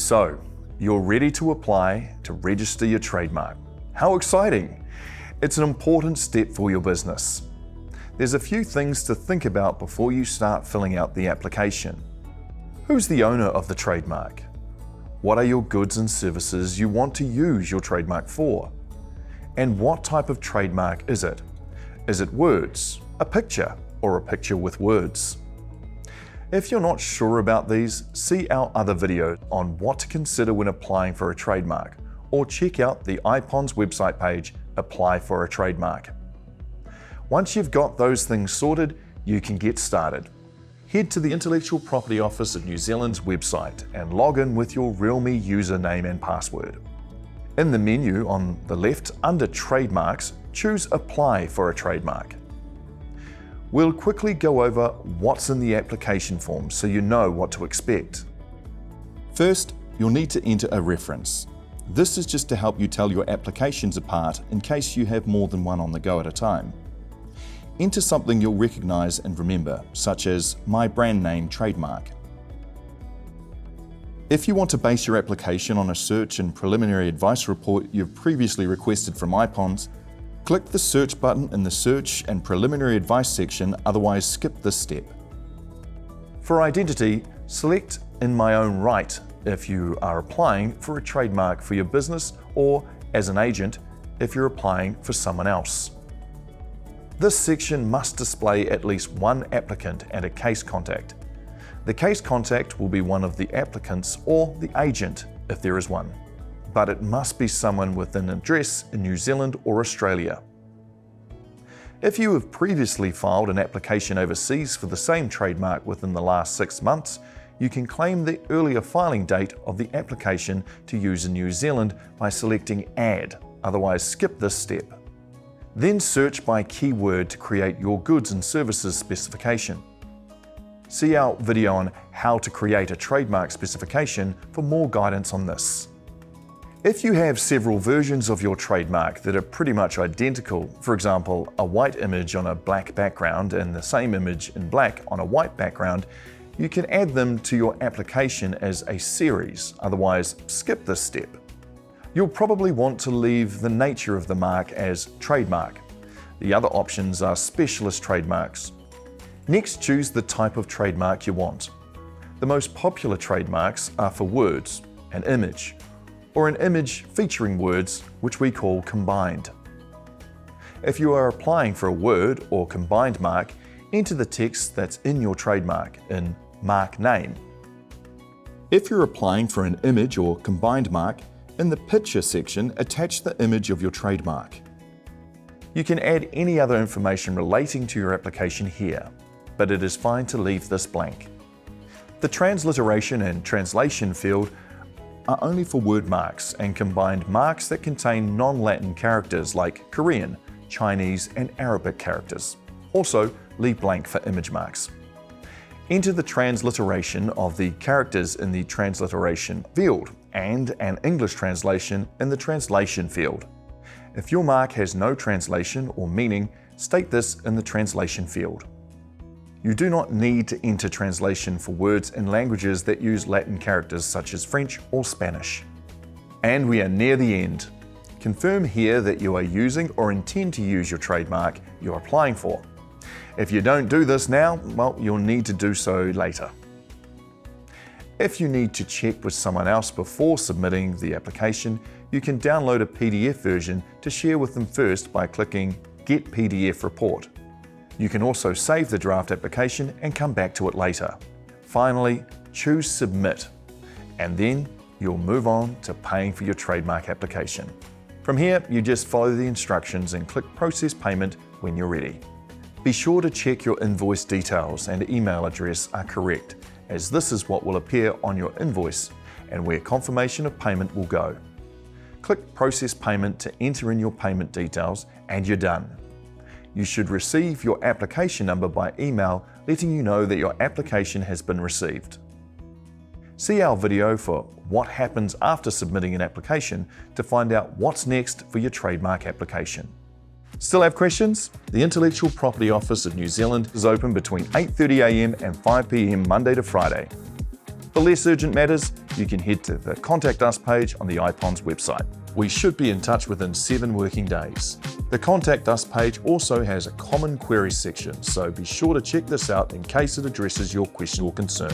So, you're ready to apply to register your trademark. How exciting! It's an important step for your business. There's a few things to think about before you start filling out the application. Who's the owner of the trademark? What are your goods and services you want to use your trademark for? And what type of trademark is it? Is it words, a picture, or a picture with words? If you're not sure about these, see our other video on what to consider when applying for a trademark, or check out the IPONS website page, Apply for a Trademark. Once you've got those things sorted, you can get started. Head to the Intellectual Property Office of New Zealand's website and log in with your Realme username and password. In the menu on the left under Trademarks, choose Apply for a Trademark. We'll quickly go over what's in the application form so you know what to expect. First, you'll need to enter a reference. This is just to help you tell your applications apart in case you have more than one on the go at a time. Enter something you'll recognize and remember, such as my brand name trademark. If you want to base your application on a search and preliminary advice report you've previously requested from IPONS, click the search button in the search and preliminary advice section, otherwise skip this step. For identity, select in my own right if you are applying for a trademark for your business, or as an agent if you're applying for someone else. This section must display at least one applicant and a case contact. The case contact will be one of the applicants or the agent if there is one, but it must be someone with an address in New Zealand or Australia. If you have previously filed an application overseas for the same trademark within the last 6 months, you can claim the earlier filing date of the application to use in New Zealand by selecting Add, otherwise skip this step. Then search by keyword to create your goods and services specification. See our video on how to create a trademark specification for more guidance on this. If you have several versions of your trademark that are pretty much identical, for example, a white image on a black background and the same image in black on a white background, you can add them to your application as a series, otherwise skip this step. You'll probably want to leave the nature of the mark as trademark. The other options are specialist trademarks. Next, choose the type of trademark you want. The most popular trademarks are for words, an image, or an image featuring words, which we call combined. If you are applying for a word or combined mark, enter the text that's in your trademark in Mark Name. If you're applying for an image or combined mark, in the Picture section, attach the image of your trademark. You can add any other information relating to your application here, but it is fine to leave this blank. The transliteration and translation field are only for word marks and combined marks that contain non-Latin characters like Korean, Chinese, and Arabic characters. Also, leave blank for image marks. Enter the transliteration of the characters in the transliteration field and an English translation in the translation field. If your mark has no translation or meaning, state this in the translation field. You do not need to enter translation for words in languages that use Latin characters such as French or Spanish. And we are near the end. Confirm here that you are using or intend to use your trademark you're applying for. If you don't do this now, well, you'll need to do so later. If you need to check with someone else before submitting the application, you can download a PDF version to share with them first by clicking Get PDF Report. You can also save the draft application and come back to it later. Finally, choose Submit, and then you'll move on to paying for your trademark application. From here, you just follow the instructions and click Process Payment when you're ready. Be sure to check your invoice details and email address are correct, as this is what will appear on your invoice and where confirmation of payment will go. Click Process Payment to enter in your payment details and you're done. You should receive your application number by email letting you know that your application has been received. See our video for what happens after submitting an application to find out what's next for your trademark application. Still have questions? The Intellectual Property Office of New Zealand is open between 8:30 a.m. and 5 p.m. Monday to Friday. For less urgent matters, you can head to the Contact Us page on the IPONS website. We should be in touch within 7 working days. The Contact Us page also has a common queries section, so be sure to check this out in case it addresses your question or concern.